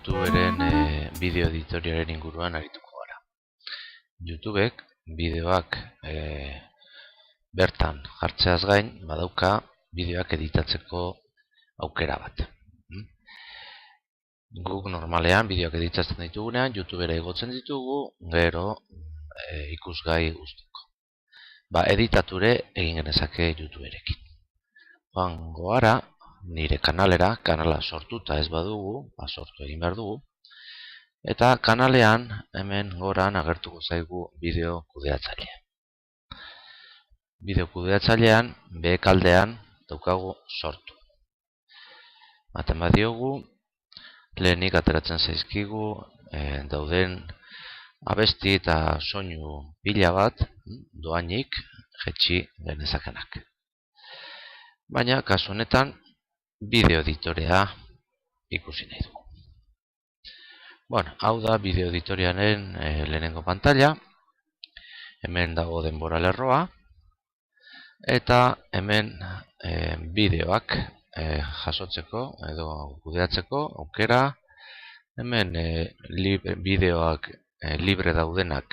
YouTuberen bideo editoriaren inguruan arituko gara. YouTubek bideoak bertan jartzeaz gain badauka bideoak editatzeko aukera bat. Guk normalean bideoak editatzen ditugunean YouTubera igotzen ditugu, gero ikusgai guztiko. Editature egin genezake YouTuberekin. Joango gara nire kanalera, kanala sortuta ez badugu, sortu egin behar dugu. Eta kanalean hemen goran agertuko zaigu bideo kudeatzailea. Bideo kudeatzailean behekaldean daukagu sortu. Maten badiogu, lehenik ateratzen zaizkigu dauden abesti eta soinu pila bat doainik jetxi genezakenak. Baina kasu honetan bideo editorea ikusi nahi dugu. Hau da bideo editoriaren lehenengo pantalla. Hemen dago denbora lerroa. Eta hemen bideoak jasotzeko edo kudeatzeko aukera. Hemen bideoak libre daudenak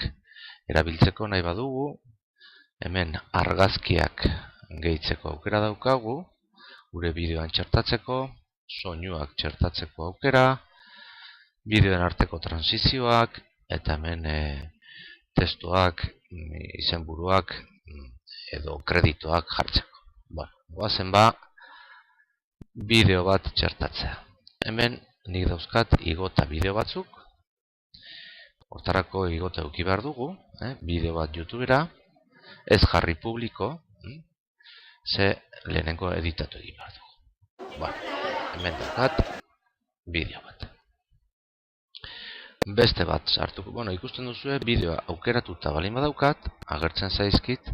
erabiltzeko nahi badugu. Hemen argazkiak gehitzeko aukera daukagu. Gure bideoan txertatzeko, soinuak txertatzeko aukera, bideoen arteko transizioak, eta hemen testuak, izenburuak edo kreditoak jartzeko. Goazen bideo bat txertatzea. Hemen nik dauzkat igota bideo batzuk. Hortarako igota eduki behar dugu, bideo bat YouTubera, ez jarri publiko, ze lehenengo editatu egin behar dugu. Hemen daukat bideo bat. Beste bat sartuko. Ikusten duzue bideoa aukeratuta balin badaukat, agertzen zaizkit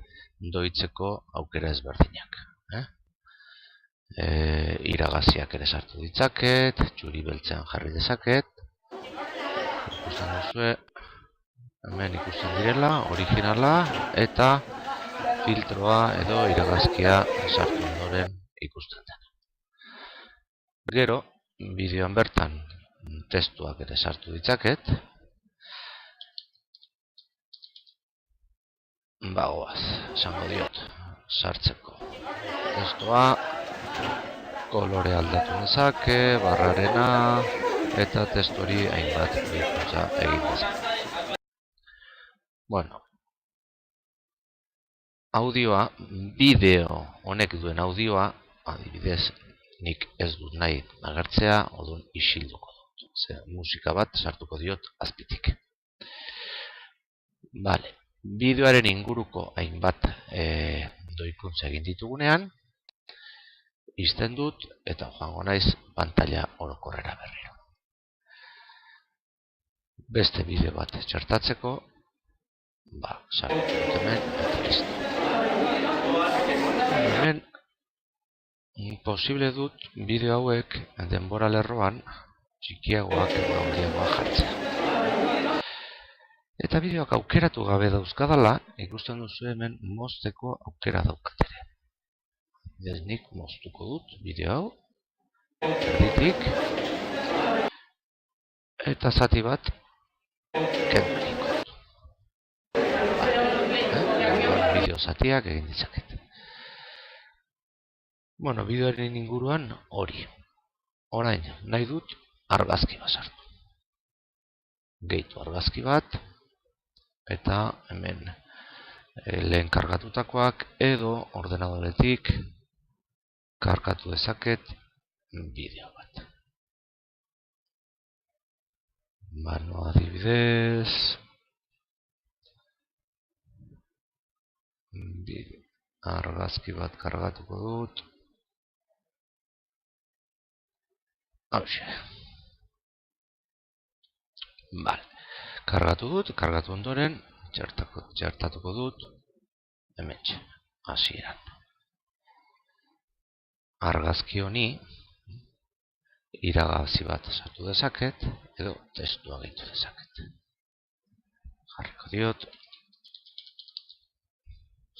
doitzeko aukera ezberdinak. Iragaziak ere sartu ditzaket, txuri beltzean jarri dezaket. Ikusten duzue, hemen ikusten direla, originala eta filtroa edo iragazkia sartu ondoren ikusten den. Gero, bideoan bertan testuak ere sartu ditzaket. Goaz, esango diot, sartzeko. Testua, kolore aldatu nezake, barrarena, eta testuari hainbat ikuntza egin dezake. Audioa, bideo honek duen audioa, adibidez, nik ez dut nahi agertzea, odun isilduko dut. Musika bat sartuko diot azpitik. Bideoaren inguruko hainbat doikuntza egin ditugunean, izten dut eta joango naiz pantalla orokorrera berriro. Beste bideo bat txertatzeko, sartu dut hemen eta listo. Hemen posible dut bideo hauek denbora lerroan txikiagoak edo handiagoak jartzea. Eta bideoak aukeratu gabe dauzkadala, ikusten duzu hemen mozteko aukera daukatere. Nik moztuko dut bideo hau, erditik, eta zati bat kenduko dut. Bideo zatiak egin ditzaket. Bideoaren inguruan hori. Orain, nahi dut argazki bat sartu. Gehitu argazki bat, eta hemen lehen kargatutakoak edo ordenadoretik kargatu dezaket bideo bat. Adibidez, argazki bat kargatuko dut. Kargatu dut, kargatu ondoren, txertatuko dut, hementxe, hasieran. Argazki honi, iragazi bat sartu dezaket, edo testua gehitu dezaket. Jarriko diot,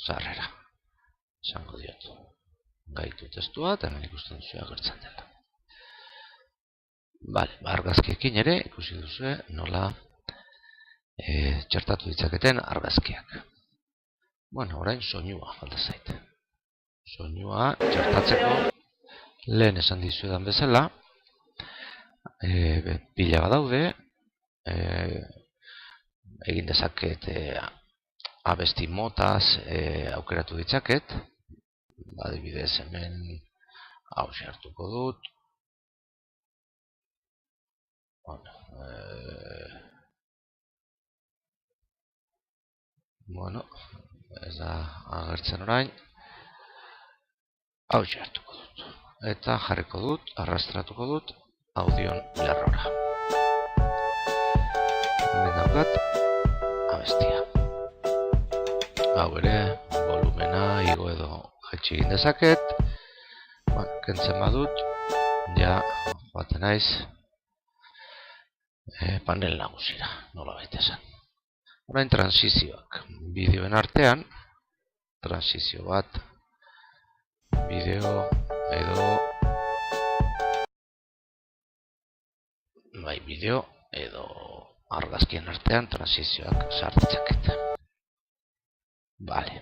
sarrera, esango diot. Gaitu testua, eta hemen ikusten duzu agertzen dela. Bale, argazkiekin ere ikusi duzu nola txertatu ditzaketen argazkiak. Bueno, orain soinua falta zait. Soinua txertatzeko lehen esan dizuedan bezala, pila badaude, egin dezaket abesti motaz aukeratu ditzaket. Adibidez hemen hau hartuko dut. Bueno, ez da agertzen orain. Hau hartuko dut. Eta jarriko dut, arrastratuko dut audion lerrora. Hemen daukat abestia. Hau ere, volumena igo edo jaitsi egin dezaket. Kentzen badut, ja joaten naiz panel nagusira, nola baita esan. Orain transizioak, bideoen artean, transizio bat, bideo edo bideo edo argazkien artean transizioak sartitzaket. Bale.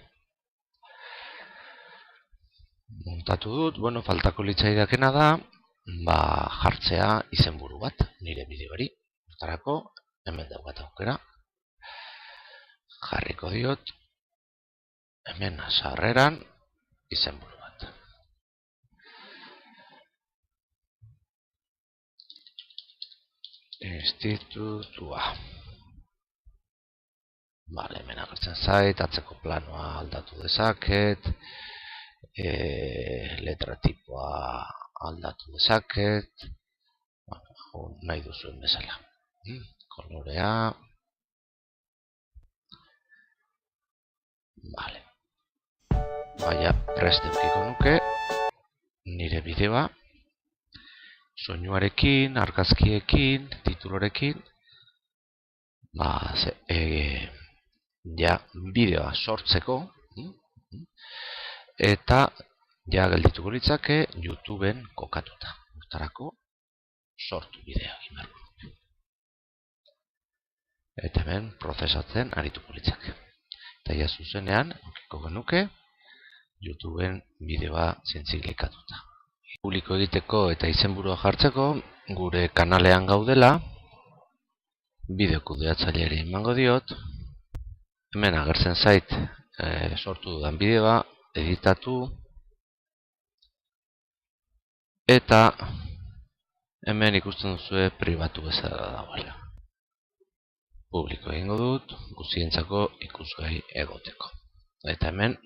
Montatu dut, bueno, faltako litzaidakena da, jartzea izenburu bat, nire bideoari. Hortarako, hemen daukat aukera. Jarriko diot, hemen sarreran izenburu bat. Institutua. Bale, hemen agertzen zait, atzeko planoa aldatu dezaket, letra tipoa aldatu dezaket, nahi duzuen bezala. Kolorea. Bale. Baina prest edukiko nuke nire bideoa soinuarekin, argazkiekin, titulorekin, ja bideoa sortzeko eta ja geldituko litzake YouTubeen kokatuta. Hortarako sortu bideoa egin beharko nuke. Eta hemen prozesatzen arituko litzake. Eta ja zuzenean aukiko genuke YouTubeen bideoa zintzilikatuta. Publiko egiteko eta izenburua jartzeko gure kanalean gaudela, bideo kudeatzaileari emango diot, hemen agertzen zait sortu dudan bideoa, editatu, eta hemen ikusten duzue pribatu bezala dagoela. Publiko egingo dut, guztientzako ikusgai egoteko. Eta hemen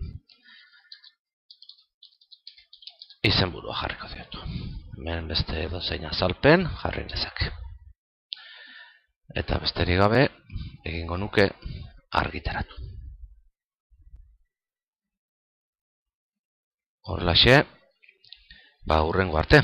izenburua jarriko diot. Hemen beste edozein azalpen jarri nezake. Eta besterik gabe egingo nuke argitaratu. Horlaxe, hurrengo arte.